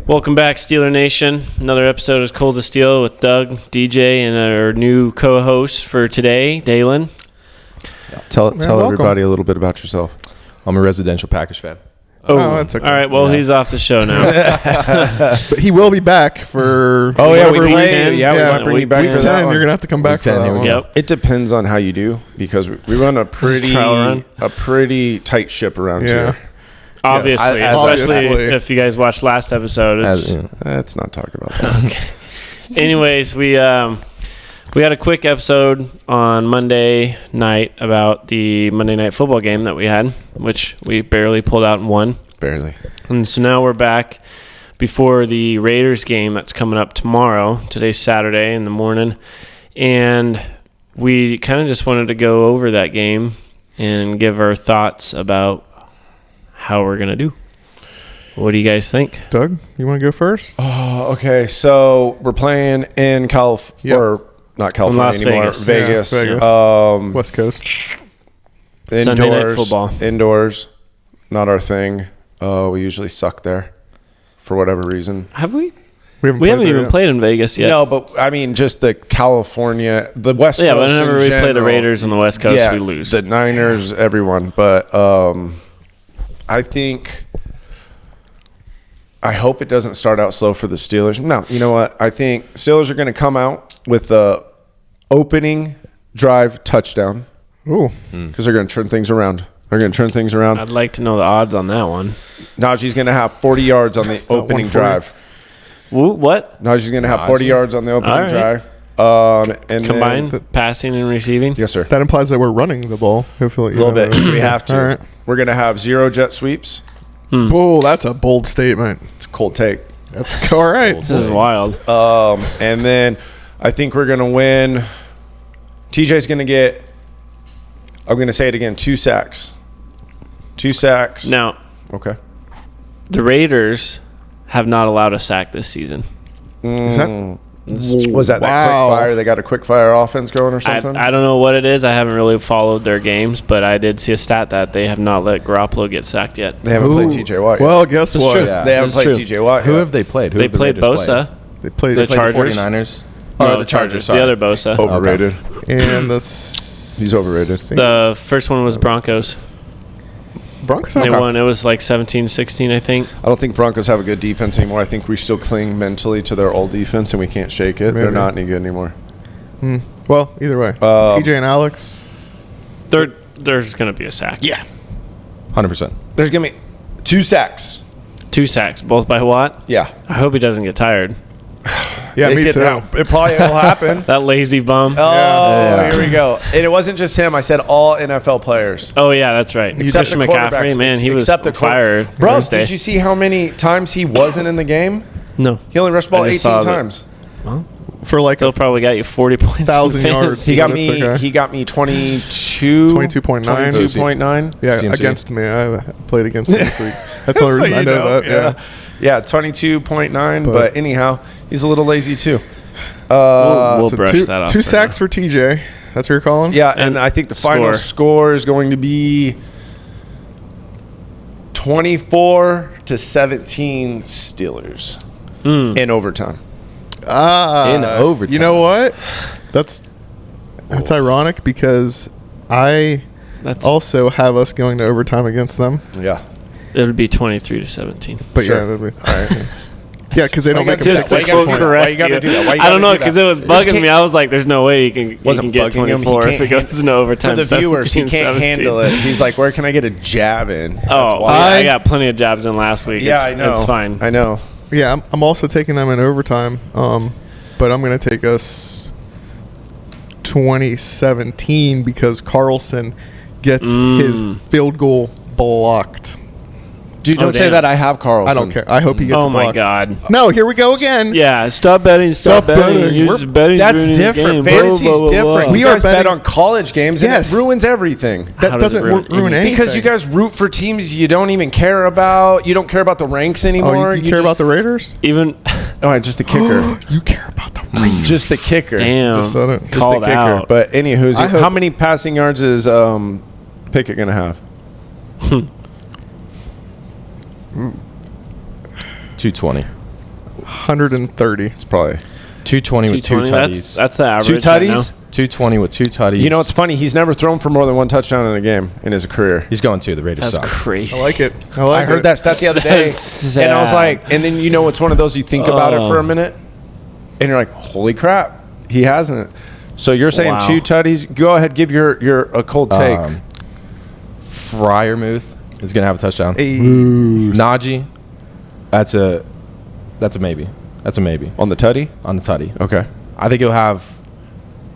Welcome back, Steeler Nation. Another episode of Cold to Steel with Doug, DJ, and our new co-host for today, Dalen. Tell everybody a little bit about yourself. I'm a residential Packers fan. Oh, that's okay. All right, well, he's off the show now. But he will be back for... we might bring week you back for 10, that one. you're going to have to come back for that one. Yep. It depends on how you do, because we run a pretty tight ship around here. Obviously, Yes. especially if you guys watched last episode. Let's not talk about that. Okay. Anyways, we had a quick episode on Monday night about the Monday Night Football game that we had, which we barely pulled out and won. Barely. And so now we're back before the Raiders game that's coming up tomorrow. Today's Saturday in the morning. And we kind of just wanted to go over that game and give our thoughts about how we're going to do. What do you guys think? Doug, you want to go first? Oh, okay. So we're playing in or not California anymore. Vegas. West Coast. Indoors. Sunday night football. Indoors. Not our thing. We usually suck there for whatever reason. Have we? We haven't even played in Vegas yet. No, but I mean, just the California, the West Coast. Yeah, whenever we play the Raiders on the West Coast, we lose. The Niners, everyone. But I hope it doesn't start out slow for the Steelers. No, you know what? I think Steelers are going to come out with the opening drive touchdown. Ooh. Because they're going to turn things around. I'd like to know the odds on that one. Najee's going to have 40 yards on the opening drive. What? Najee's going to have 40 yards on the opening drive. And combined passing and receiving? Yes, sir. That implies that we're running the ball. Hopefully, a little bit. We have to. All right. We're going to have 0 jet sweeps. Whoa, that's a bold statement. It's a cold take. That's all right. This is wild. And then I think we're going to win. TJ's going to get, I'm going to say it again, 2 sacks. 2 sacks. Now, okay. The Raiders have not allowed a sack this season. Is that... Was that quick fire? They got a quick fire offense going or something? I don't know what it is. I haven't really followed their games, but I did see a stat that they have not let Garoppolo get sacked yet. They haven't played TJ Watt yet. Well, guess what? Yeah. They haven't played TJ Watt yet. Who have they played? They played Bosa. They played the Chargers. The 49ers? No, the Chargers. The other Bosa. Overrated. And he's overrated. The first one was Broncos. Broncos. They won. It was like 17-16, I think. I don't think Broncos have a good defense anymore. I think we still cling mentally to their old defense, and we can't shake it. Maybe. They're not any good anymore. Well, either way. TJ and Alex. There's going to be a sack. Yeah. 100%. There's going to be 2 sacks. 2 sacks, both by Watt? Yeah. I hope he doesn't get tired. Yeah, me too. It probably will happen. That lazy bum. Here we go. And it wasn't just him. I said all NFL players. Oh, yeah, that's right. Except Christian the McCaffrey, man, he was fired. Bro, Thursday. did you see how many times he wasn't in the game? No. He only rushed the ball 18 times. Well, for like still probably got you 40 points. 1,000 yards. He got me 22.9. 22.9. Yeah, CMC. Against me. I played against him this week. That's the only reason I know that. Yeah, 22.9. But anyhow, he's a little lazy too. We'll brush that off. 2 sacks for TJ. That's what you're calling? Yeah, and I think the final score is going to be 24-17 Steelers in overtime. In overtime. You know what? That's ironic because I also have us going to overtime against them. Yeah. It would be 23-17. But sure. yeah, it would be. All right. Yeah, because they don't make just a Why you got to do that? I don't know, because it was bugging me. I was like, there's no way you can get 24 if it goes into overtime. For the viewers, he can't handle it. He's like, where can I get a jab in? I got plenty of jabs in last week. Yeah, I know. It's fine. I know. Yeah, I'm also taking them in overtime, but I'm going to take us 2017 because Carlson gets his field goal blocked. Dude, don't say that. I have Carlson. I don't care. I hope he gets blocked. Oh, my God. No, here we go again. Yeah, stop betting. Stop betting. That's different. Fantasy's different. We guys bet on college games, and it ruins everything. That doesn't ruin anything. Because you guys root for teams you don't even care about. You don't care about the ranks anymore. Oh, you care about the Raiders? Even... Oh, just the kicker. You care about the Raiders. Just the kicker. Damn. Just said it. Just the kicker. Out. But anywho, how many passing yards is Pickett going to have? 220. 130. It's probably 220 with 2 220. tutties. That's the average. 2 right now. tutties. 220 with 2 tutties. You know, it's funny. He's never thrown for more than 1 touchdown in a game in his career. He's going to. The Raiders That's suck. crazy. I like it. I heard that stat the other day, That's and I was sad. like, and then you know, it's one of those you think about it for a minute, and you're like, holy crap, he hasn't. So you're saying Wow. 2 tutties? Go ahead, give your a cold take. Fryermuth is going to have a touchdown. Hey. Najee, that's a maybe. That's a maybe On the tutty? on the tutty. Okay. I think he'll have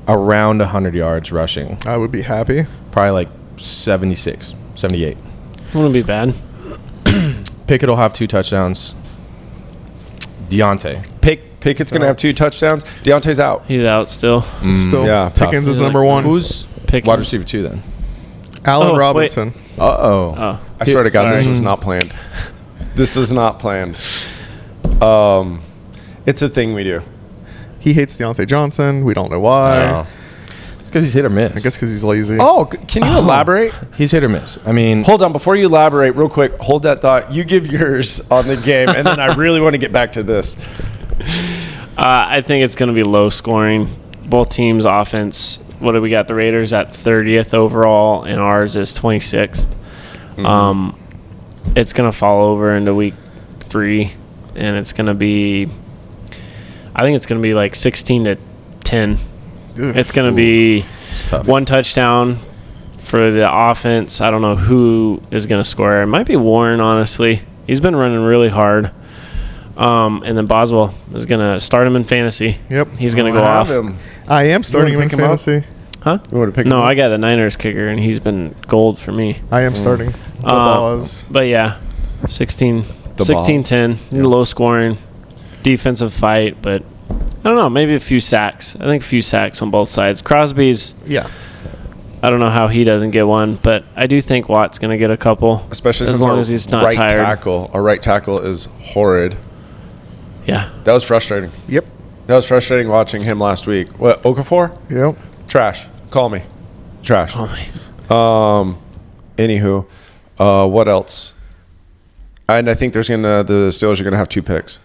around 100 yards rushing. I would be happy. Probably like 76, 78. Wouldn't be bad. Pickett will have 2 touchdowns. Deontay. Pickett's going to have 2 touchdowns. Deontay's out. He's out still. Still, yeah, tough. Pickens is He's number like, one. Who's Pickens. wide receiver 2 then? Allen Oh, Robinson. Uh-oh. Oh, I swear to God, this sorry. was not planned. This was not planned. It's a thing we do. He hates Deontay Johnson. We don't know why. Oh. It's because he's hit or miss. I guess because he's lazy. Oh, can you elaborate? He's hit or miss. I mean, Hold on, before you elaborate, real quick, hold that thought. You give yours on the game, and then I really want to get back to this. I think it's going to be low scoring. Both teams' offense. What do we got? The Raiders at 30th overall, and ours is 26th. It's going to fall over into week 3, and it's going to be. I think it's going to be like 16-10. It's going to be it's tough. 1 touchdown for the offense. I don't know who is going to score. It might be Warren, honestly. He's been running really hard. And then Boswell is going to start him in fantasy. Yep. He's going to go off. I am starting him in pick him up? fantasy. Huh? You want to pick No, him up? I got the Niners kicker, and he's been gold for me. I am starting. The Boz. But yeah, 16, The 16-10, low scoring, defensive fight, but I don't know, maybe a few sacks. I think a few sacks on both sides. Crosby's, Yeah. I don't know how he doesn't get one, but I do think Watt's going to get a couple. Especially as since long our as he's not right tired. tackle. Our right tackle is horrid. Yeah. That was frustrating. Yep. That was frustrating watching him last week. What, Okafor? Yep. Trash. Call me. Trash. Oh my. Anywho, what else? And I think the Steelers are gonna have 2 picks.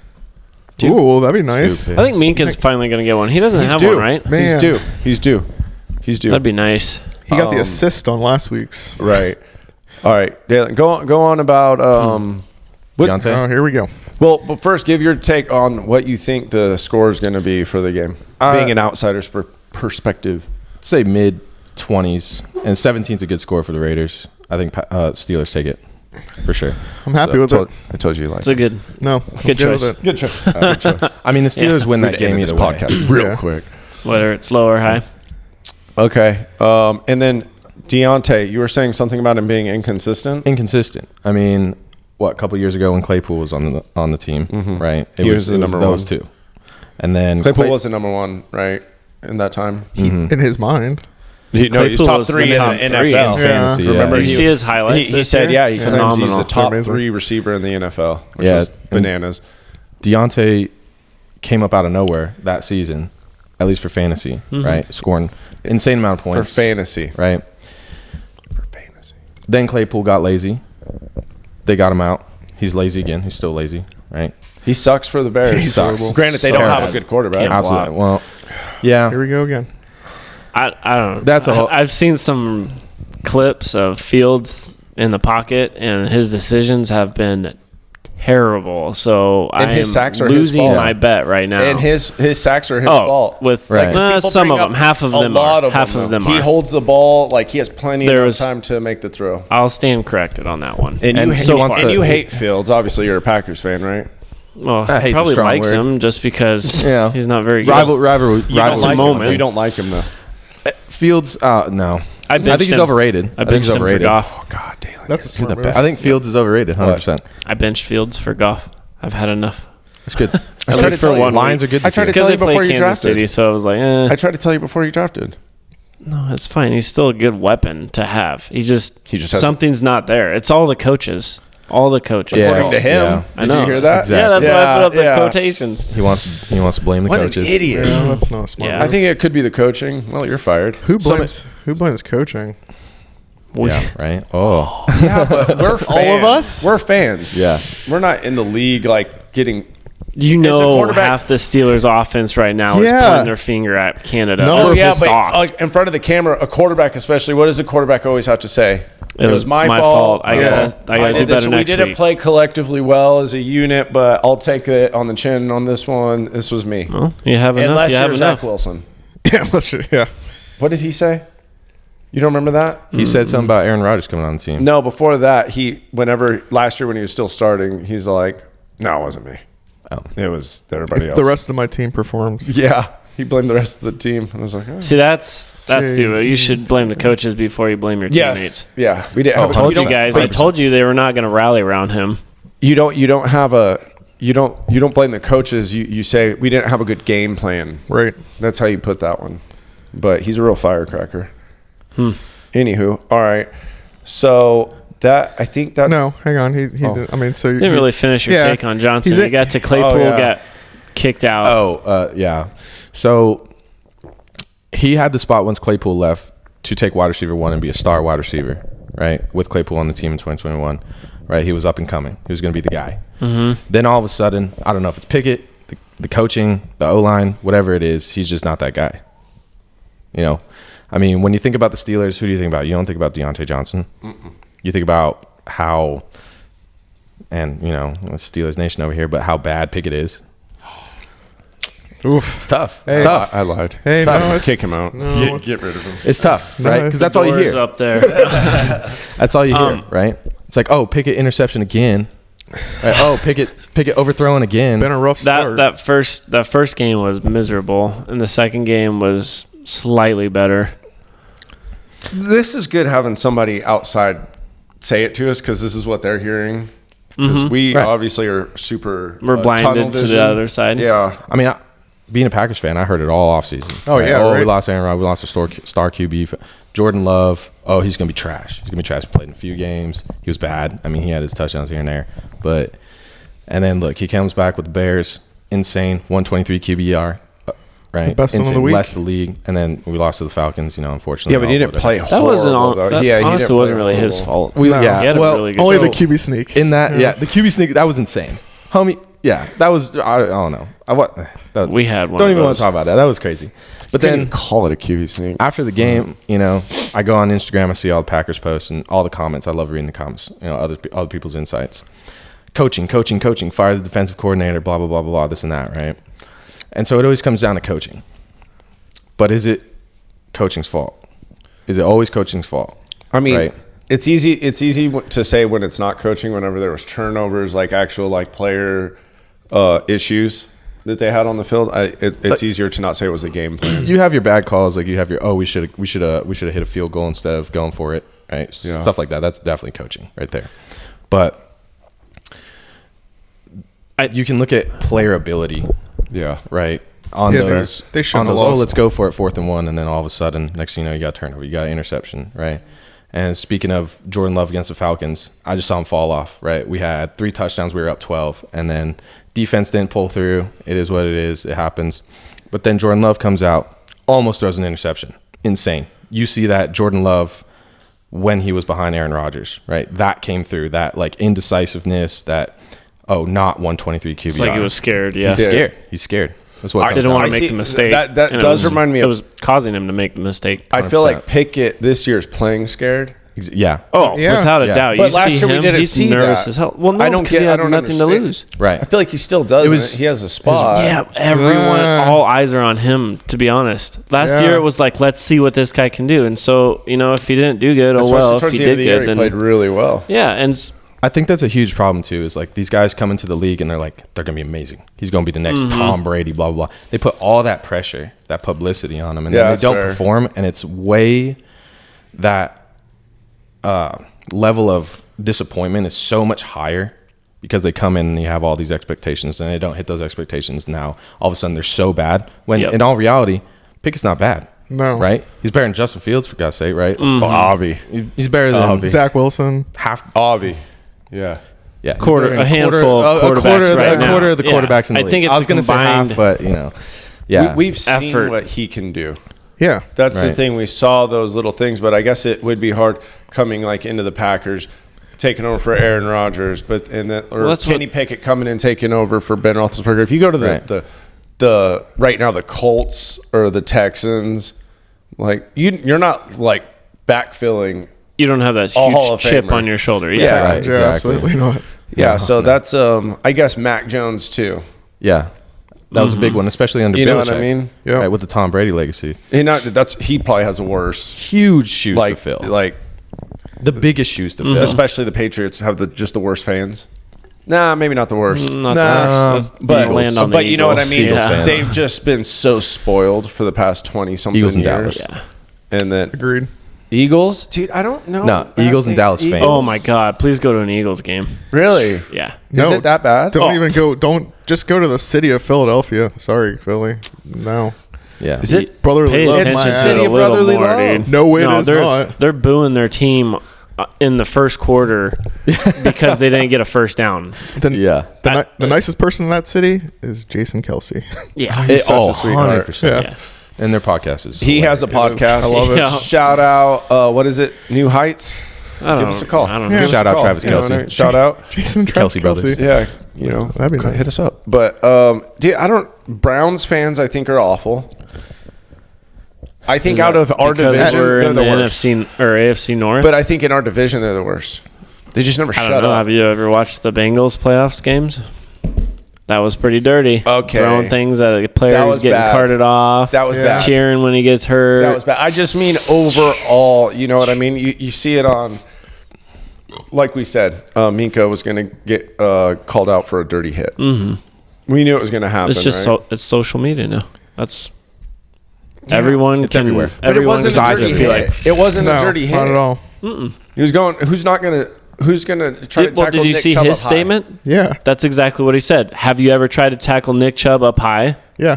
Ooh, that'd be nice. Stupid. I think Minka's finally going to get one. He doesn't have due. one, right? Man. He's due. He's due. That'd be nice. He got the assist on last week's. Right. All right, Dalen, go on about Deontay? Oh, here we go. Well, but first, give your take on what you think the score is going to be for the game, being an outsider's perspective. I'd say mid-20s, and 17's a good score for the Raiders. I think Steelers take it for sure. I'm happy with it. I told you you liked It's a good. No. Good choice. With it. Good choice. Good choice. I mean, the Steelers win that game this either way. podcast real Yeah. quick. Whether it's low or high. Okay. And then Deontay, you were saying something about him being inconsistent. Inconsistent. I mean, a couple years ago when Claypool was on the team, right? He was the number those one. 2. And then Claypool was the number 1, right, in that time. In his mind. He was Claypool top was 3 the in top the 3 NFL. in fantasy. Yeah. Remember, Did you see his highlights He this said, year? yeah, he claims he's Phenomenal. a top Amazing. 3 receiver in the NFL, which Yeah, was bananas. Deontay came up out of nowhere that season, at least for fantasy, right? Scoring insane amount of For points. fantasy. Right? For fantasy. Then Claypool got lazy. They got him out. He's lazy again. He's still lazy, right? He sucks for the Bears. He sucks. Granted, they So don't have bad. a good quarterback. Can't Absolutely. Well, yeah. Here we go again. I don't know. That's a whole- I've seen some clips of Fields in the pocket, and his decisions have been terrible. So And I his am sacks are his losing fault. my bet right now. And his sacks are his fault. With Right. People some bring of them, up half of them a lot are. of Half them, of them though. He are. holds the ball like he has plenty There of was- time to make the throw. I'll stand corrected on that one. And And you, he so wants far, and to- you hate Fields. Obviously, you're a Packers fan, right? Well, I hate he probably the strong likes word. him just because Yeah. he's not very good. Rivalry. You don't like moment. him. You don't like him though. Fields, no. I I think benched he's him. overrated. I think benched he's him for overrated. Goff. Oh God, Dalen. That's a smart move. I think Fields is overrated, 100%. I benched Fields for Goff. I've had enough. It's good. I At tried least to tell for you, one Lions week. are good. I tried to this year. tell Because you they before play you Kansas drafted. City, so I was like, I tried to tell you before you drafted. no, that's fine. He's still a good weapon to have. He just has- something's not there. It's all the coaches. All the coaches. Yeah. According to him, Yeah. I did know. you hear that? Exactly. Yeah, that's why I put up the Yeah. quotations. He wants to blame the What coaches. an idiot! Yeah, that's not smart. Yeah. I think it could be the coaching. Well, you're fired. Who blames coaching? Yeah, right? Oh. Yeah, but we're fans. All of us? We're fans. Yeah. We're not in the league like getting half the Steelers' offense right now is pointing their finger at Canada. No, but like in front of the camera, a quarterback especially, what does a quarterback always have to say? It was my fault. I gotta do better next week. We didn't play collectively well as a unit, but I'll take it on the chin on this one. This was me. Well, you have enough. Unless you have you're enough. Zach Wilson. Yeah. What did he say? You don't remember that? He said something about Aaron Rodgers coming on the team. No, before that, last year when he was still starting, he's like, no, it wasn't me. Oh. It was everybody else. The rest of my team performs. Yeah. He blamed the rest of the team. And I was like, oh. See, that's stupid. You should blame the coaches before you blame your teammates. Yeah. We didn't I told you guys. I told you they were not going to rally around him. You don't blame the coaches. You say we didn't have a good game plan. Right. That's how you put that one. But he's a real firecracker. Anywho, all right. So I think that's No, hang on. He didn't. I mean, so You didn't really finish your take on Johnson. You got to Claypool, got kicked out. Yeah. So he had the spot once Claypool left to take wide receiver 1 and be a star wide receiver, right? With Claypool on the team in 2021, right? He was up and coming. He was going to be the guy. Mm-hmm. Then all of a sudden, I don't know if it's Pickett, the coaching, the O-line, whatever it is, he's just not that guy. You know, I mean, when you think about the Steelers, who do you think about? You don't think about Deontay Johnson. Mm-mm. You think about how, and you know, Steelers Nation over here, but how bad Pickett is. Oof, it's tough. Hey, it's tough. I lied. Hey, no, kick him out. No. Get rid of him. It's tough, right? Because that's all you hear. Up there. That's all you hear, right? It's like, oh, Pickett interception again. Right? Oh, Pickett overthrowing again. Been a rough start. That first game was miserable, and the second game was slightly better. This is good having somebody outside say it to us because this is what they're hearing. Because we obviously are super. We're blinded to the other side. Yeah, I mean, being a Packers fan, I heard it all offseason. Oh, yeah, Oh, right? we lost Aaron Rodgers. We lost our star QB. Jordan Love. Oh, he's going to be trash. He's going to be trash. He played in a few games. He was bad. I mean, he had his touchdowns here and there. And then, look, he comes back with the Bears. Insane. 123 QBR. Right? The best one Insane. of the week. Less the league. And then we lost to the Falcons, unfortunately. yeah, but he didn't play That horrible. wasn't all. though. That he honestly didn't wasn't play really his horrible. fault. Yeah. He had a really good Only game. the QB sneak. In that, the QB sneak, that was insane. Homie, yeah, that was, I don't know. We had one Don't of even want those. to talk about that. That was crazy. But Couldn't then even call it a QB sneak. after the game, you know, I go on Instagram, I see all the Packers posts and all the comments. I love reading the comments, you know, other people's insights. Coaching, fire the defensive coordinator, blah, blah, blah, blah, blah, this and that, right? And so it always comes down to coaching. But is it coaching's fault? Is it always coaching's fault? I mean, right? it's easy to say when it's not coaching. Whenever there was turnovers, like actual like player issues that they had on the field, it's easier to not say it was a game plan. You have your bad calls, like you have your we should have hit a field goal instead of going for it, right? Yeah. Stuff like that. That's definitely coaching right there. But you can look at player ability, Yeah, right? On Yeah, those, they shouldn't on have those, lost. let's go for it, 4th and 1, and then all of a sudden, next thing you know, you got a turnover, you got an interception, right? And speaking of Jordan Love against the Falcons, I just saw him fall off, right? We had 3 touchdowns, we were up 12, and then defense didn't pull through. It is what it is. It happens. But then Jordan Love comes out, almost throws an interception. Insane. You see that Jordan Love when he was behind Aaron Rodgers, right? That came through, that like indecisiveness, that, not 123 QB. It's like he was scared. Yeah, He's scared. That's what I didn't want to I make see- the mistake. that and does remind me It of- was causing him to make the mistake. I feel 100%. like Pickett this year is playing scared. Yeah. Oh, Yeah. without a Yeah. doubt. But You last see year we him, didn't he's see nervous that. as hell. Well, no, I don't because he get- I had don't nothing to understand. lose. Right. I feel like he still does. It was- He has a spot. Yeah, everyone, all eyes are on him, to be honest. Last year it was like, let's see what this guy can do. And so, if he didn't do good, Especially well. If towards he the end did of the year, good, he then. played really well. Yeah, and I think that's a huge problem too. Is like these guys come into the league and they're gonna be amazing. He's gonna be the next Tom Brady. Blah blah blah. They put all that pressure, that publicity on him, and then they that's don't fair. perform. And it's way that level of disappointment is so much higher because they come in and you have all these expectations and they don't hit those expectations. Now all of a sudden they're so bad. When in all reality, Pickett's not bad. No. Right? He's better than Justin Fields, for God's sake, right? Avi. He's better than Zach Wilson. half. Avi. Yeah. Yeah, a handful of quarterbacks right now. A quarter of the Yeah. quarterbacks in the I league. think it's I was going to say half, combined- but yeah. We've seen Effort. what he can do. Yeah. That's the Right. thing. We saw those little things, but I guess it would be hard coming like into the Packers. taking over for Aaron Rodgers, or Kenny what, Pickett coming in taking over for Ben Roethlisberger. If you go to the right now the Colts or the Texans, like you're not like backfilling. You don't have that huge chip on your shoulder. Yeah, right, exactly. Absolutely not. Yeah, so that's I guess Mac Jones too. Yeah. That was a big one, especially under Belichick. You know what I mean? Yeah. Right, with the Tom Brady legacy. He probably has the worst. Huge shoes to fill. Like the biggest shoes to fill. especially the Patriots have just the worst fans. Nah, maybe not the worst. Not the worst. But you know what I mean? Eagles fans. They've just been so spoiled for the past 20-something Eagles and years. Dallas. Yeah. And then Agreed. Eagles? Dude, I don't know. No, Eagles and Dallas fans. Oh my God! Please go to an Eagles game. Really? Yeah. Is it that bad? Don't even go. Don't just go to the city of Philadelphia. Sorry, Philly. No. Yeah. Is it? Brotherly Pay love. attention My to ass. it a City of little brotherly more, love. dude. No, it is not. They're booing their team in the first quarter because they didn't get a first down. The nicest person in that city is Jason Kelsey. Yeah. He's such a sweetheart. 100%. Yeah. And their podcast is He has a podcast. I love it. Yeah. Shout out, what is it? New Heights? Give us a call. I don't Give know. us Shout a out call. Travis You know Kelce. what I mean? Shout out. Jason Kelsey brothers. Yeah, that'd be nice. hit us up. But dude, Browns fans I think are awful. I think out of our Because division we're they're in the the worst. NFC or AFC North. But I think in our division they're the worst. They just never I shut don't know. up. Have you ever watched the Bengals playoffs games? That was pretty dirty. Okay. Throwing things at a That player was who's getting bad. carted off. That was bad. Cheering when he gets hurt. That was bad. I just mean overall, you know what I mean? You see it on, like we said, Minka was going to get called out for a dirty hit. Mm-hmm. We knew it was going to happen. It's just right? it's social media now. That's everyone. it's can, everywhere. But it wasn't a everyone dirty can hit. just It wasn't No, a dirty hit. not at all. He was going. Who's going to try to tackle did you Nick see Chubb his up high? statement? Yeah. That's exactly what he said. Have you ever tried to tackle Nick Chubb up high? Yeah.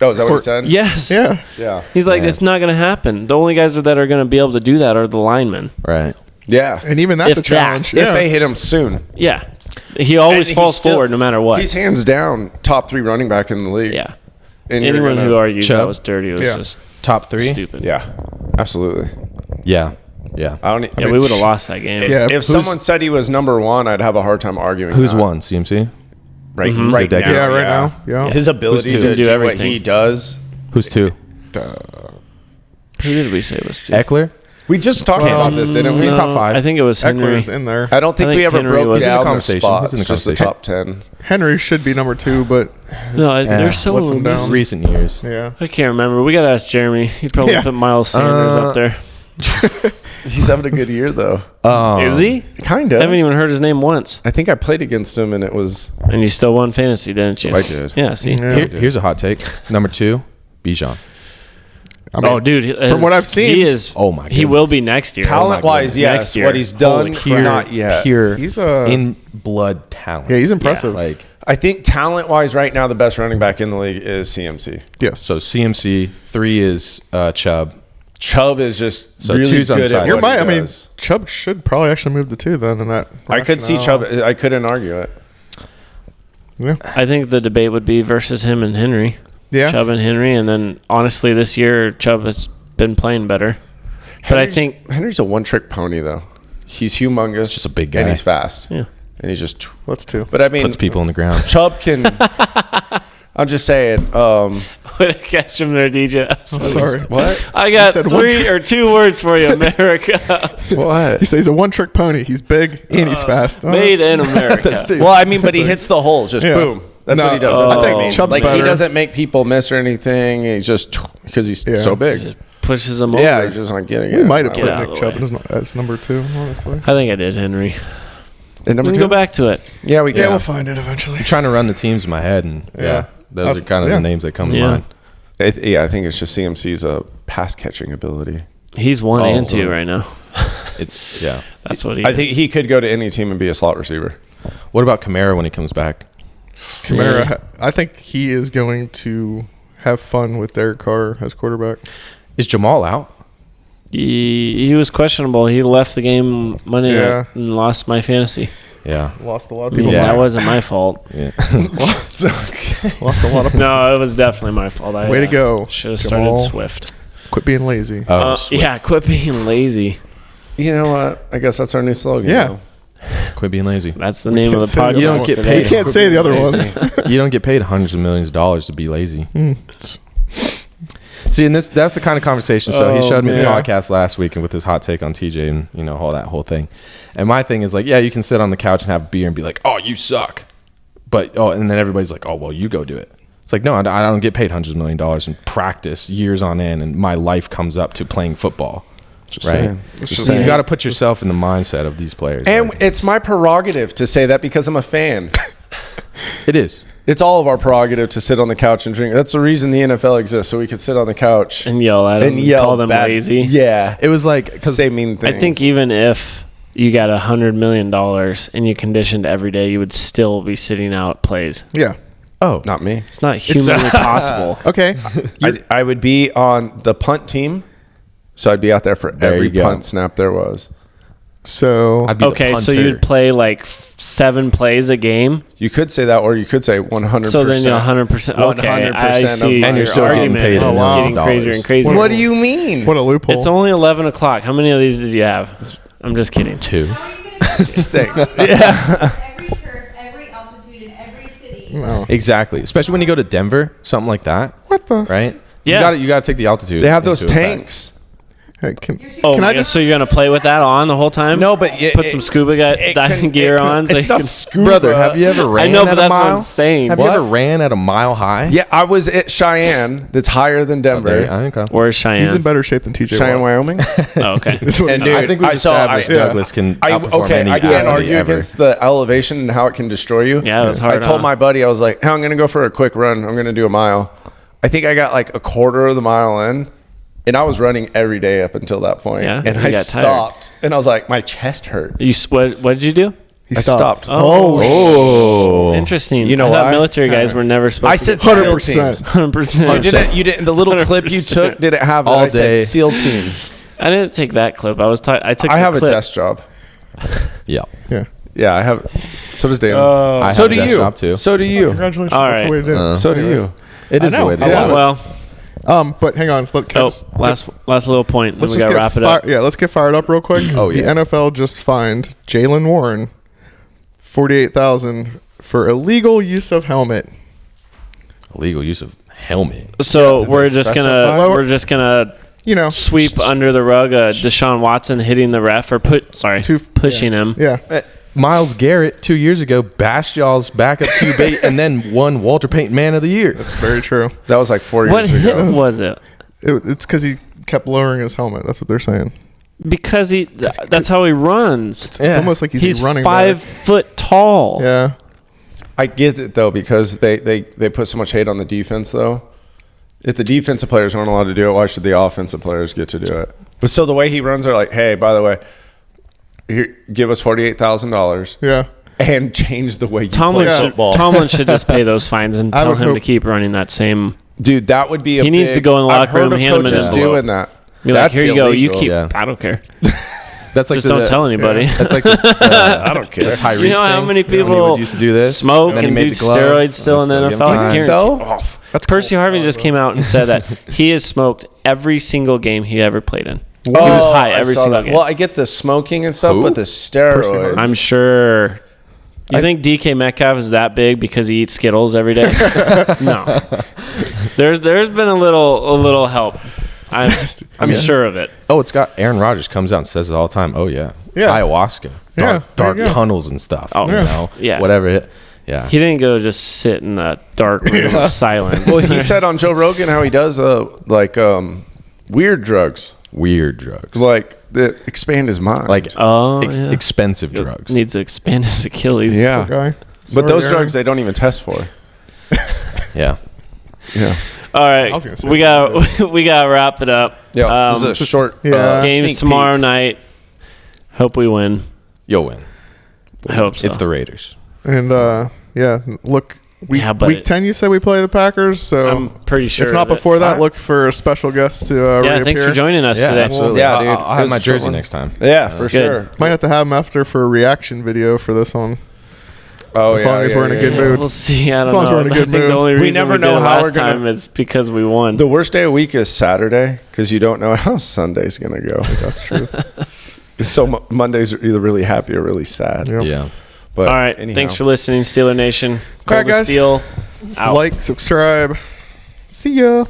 Oh, is that what he said? Yes. Yeah. Yeah. He's like, Man. it's not going to happen. The only guys that are going to be able to do that are the linemen. Right. Yeah. And even that's If a challenge. that- If Yeah. they hit him soon. Yeah. He always And falls he's still- forward no matter what. He's hands down top 3 running back in the league. Yeah. And you're Anyone gonna- who argues Chubb? that was dirty was Yeah. just Top 3? stupid. Yeah. Absolutely. Yeah. Yeah. I don't. Yeah, I mean, we would have lost that game. Yeah. If Who's- someone said he was number 1, I'd have a hard time arguing. Who's that. won? CMC? Right, Mm-hmm. right So now. Yeah, right now. Yeah. His ability Who's to two? do, Do what everything. he does. Who's 2? Who did we say was two? Eckler? We just talked about this, didn't we? He's top 5. I think it was Henry. Eckler's in there. I don't think I think we ever Henry broke was- down the conversation. spots. He's in the Just the conversation. top 10. Henry should be number 2, but No, Yeah. they're so Lets him down. Recent years. yeah. I can't remember. We got to ask Jeremy. He probably Yeah. put Miles Sanders up there. He's having a good year though. Is he? Kind I of. haven't even heard his name once. I think I played against him and it was. And you still won fantasy, didn't you? I did. Yeah, see? Yeah. Here's a hot take. Number 2, Bijan. I mean, Oh, dude. from what I've seen, he is. Oh, my He will goodness. be next year. Talent wise, yes. Next year. What he's done, Holy not yet. Pure He's in blood talent. yeah, he's impressive. Like, I think talent wise, right now, the best running back in the league is CMC. yes. so CMC, 3 is Chubb. Chubb is just So really two's good unsigned. at You're what right. he I mean, does. Chubb should probably actually move to 2 then. In that, I could see rationale. Chubb. I couldn't argue it. Yeah. I think the debate would be versus him and Henry. Yeah. Chubb and Henry. And then, honestly, this year, Chubb has been playing better. But I think Henry's a one-trick pony, though. He's humongous, Just a big guy. and he's fast. Yeah. And he's just. That's 2. But I mean, Puts people on the ground. Chubb can. I'm just saying. Way to catch him there, DJ. I'm sorry. What? I got said one 3 or 2 words for you, America. What? He says he's a one-trick pony. He's big and he's fast. Oh, Made in America. Well, I mean, but he hits the hole, just Yeah. boom. That's No, what he does. I That's think what I mean. Chubb's Like he better. doesn't make people miss or anything. He's just because he's Yeah. so big. Just pushes him over. Yeah, he's just like getting. We might have Get put out of Nick the Chubb way. as number 2, honestly. I think I did, Henry. And number We 2. can go back to it. Yeah, we can. Yeah, we'll find it eventually. I'm trying to run the teams in my head, and Yeah. those are kind of Yeah. the names that come to Yeah. mind. I think it's just CMC's pass catching ability. He's 1 Oh, and so- 2 right now. It's yeah. That's what he I is. think he could go to any team and be a slot receiver. What about Kamara when he comes back? Kamara, I think he is going to have fun with Derek Carr as quarterback. Is Jamal out? He was questionable. He left the game Monday Yeah. night and lost my fantasy. Yeah. Lost a lot of Yeah, people. Yeah. that wasn't my fault. Yeah. Lost a lot of people. No, it was definitely my fault. I Way to go, Should have Jamal. started Swift. Quit being lazy. Oh, Swift. Yeah, quit being lazy. You know what? I guess that's our new slogan. Yeah. now. Quit being lazy. That's the name of the say podcast. the You don't get today. paid. You can't say the other ones. You don't get paid hundreds of millions of dollars to be lazy. See, and that's the kind of conversation. So he showed me the podcast last week and with his hot take on TJ and, you know, all that whole thing. And my thing is like, yeah, you can sit on the couch and have a beer and be like, oh, you suck. But, and then everybody's like, oh, well, you go do it. It's like, no, I don't get paid hundreds of millions of dollars and practice years on end, and my life comes up to playing football. Right? So you got to put yourself in the mindset of these players. And like, it's my prerogative to say that because I'm a fan. it is. It's all of our prerogative to sit on the couch and drink. That's the reason the NFL exists, so we could sit on the couch And yell at them and call them lazy. Yeah. It was like, Say mean things. I think even if you got $100 million and you conditioned every day, you would still be sitting out plays. Yeah. oh, Not me. It's not humanly possible. Okay. I would be on the punt team, so I'd be out there for every you go. punt snap there was. So I'd be the Okay, so punter. you'd play like 7 plays a game. You could say that, or you could say 100%. So then you're 100%. Okay, 100% I of see. my And you're still argument getting paid is $1 getting crazier and $1,000. crazier. What do you mean? what a loophole. It's only 11 o'clock. How many of these did you have? I'm just kidding. 2. How are you going to do Thanks. every turf, every altitude, in every city? No. Exactly. Especially when you go to Denver, something like that, What the? right? Yeah. You got to take the altitude. They have those into effect. tanks. Hey, can Oh, Can my I God, just- so you're gonna play with that on the whole time? No, but put some scuba diving gear on. So It's you not can- scuba. Brother, have you ever ran I know, at but a that's mile? what I'm saying. Have What? you ever ran at a mile high? Yeah, I was at Cheyenne. That's higher than Denver. Okay. Where's Cheyenne? He's in better shape than TJ Cheyenne, Watt. Wyoming. Oh, okay. This is what And he's dude, I think we've I saw- established I- Douglas can outperform any I can't athlete argue ever. against the elevation and how it can destroy you. Yeah, it was hard, I told huh? my buddy, I was like, hey, I'm going to go for a quick run. I'm going to do a mile. I think I got like a quarter of the mile in. And I was running every day up until that point. Yeah, And you I got tired. stopped. And I was like, my chest hurt. What did you do? He I stopped. stopped. Oh. Interesting. You know I thought why? military guys were never supposed I to said get SEAL 100%. teams. 100%. You didn't. The little clip you 100%. took didn't have that. All I said day. SEAL teams. I didn't take that clip. I took. I the have a clip. desk job. Yeah. Yeah. Yeah, I have. So does Dan. I so have do a desk you. job too. So do you. Congratulations. All That's the right. way to do it. So do you. It is I the know. way to I do love it. Well, But hang on. last little point. Then Let's we just gotta get wrap it up. Yeah, let's get fired up real quick. Oh, yeah. The NFL just fined Jalen Warren $48,000 for illegal use of helmet. Illegal use of helmet. So did we're they just specify? gonna You know, sweep under the rug Deshaun Watson hitting the ref or pushing him. yeah. Miles Garrett 2 years ago bashed y'all's backup QB and then won Walter Payton Man of the Year. That's very true. That was like 4 What years hit ago. was it? It's because he kept lowering his helmet. That's what they're saying. Because that's how he runs. It's almost like he's a running 5 foot tall. back. Yeah. I get it though because they put so much hate on the defense though. If the defensive players aren't allowed to do it, why should the offensive players get to do it? But so the way he runs are like, hey, by the way, here, give us $48,000 Yeah. and change the way you Tomlin play should, football. Tomlin should just pay those fines and I tell would him to hope- keep running that same. Dude, that would be. He needs to go in the I've locker room, heard of hand him an coaches envelope. doing that. Be like, That's here you go. You illegal. keep. Yeah. I don't care. That's like Just don't tell anybody. That's like I don't care. the Tyreek You know how thing. many When he people would used to do this, smoke then he and made do the glove, steroids still in the and NFL? I still give him guarantee. fines. So That's Percy cool. Harvin just came out and said that he has smoked every single game he ever played in. He was high every saw single that. game. Well, I get the smoking and stuff, Who? but the steroids. I'm sure. You think DK Metcalf is that big because he eats Skittles every day? No. There's been a little help. I'm sure of it. Oh, it's got Aaron Rodgers comes out and says it all the time. Oh yeah, Yeah. ayahuasca, Yeah, dark there you go. tunnels and stuff. Oh, you yeah. know, Yeah. whatever. Yeah, He didn't go just sit in the dark room of silence. well, he said on Joe Rogan how he does weird drugs, weird drugs, like that expand his mind. like Yeah. expensive drugs. Needs to expand his Achilles. yeah, Guy. but Sorry, those Aaron. drugs they don't even test for. Yeah, Yeah, All right. was gonna say We got to wrap it up. yeah. This is a short Yeah. Games sneak tomorrow peek. night. Hope we win. you'll win. I hope so. It's the Raiders. And yeah, look, week 10 you said we play the Packers, so I'm pretty sure. if not of it. before that, look for a special guest to Yeah, reappear. thanks for joining us Yeah, today. absolutely. Yeah, dude. I'll It have was my a short jersey one. next time. Yeah, for sure. Might have to have him after for a reaction video for this one. Oh, As long as we're in a good Yeah, mood. we'll see. I don't As long as know. we're in a I good think mood. the only We reason never did know it how last we're gonna- time is because we won. The worst day of the week is Saturday because you don't know how Sunday's gonna go. That's true. So Mondays are either really happy or really sad. Yep. Yeah. But All right. anyhow. Thanks for listening, Steeler Nation. All right, Cold to guys. Steel. Out. Like, subscribe. See ya.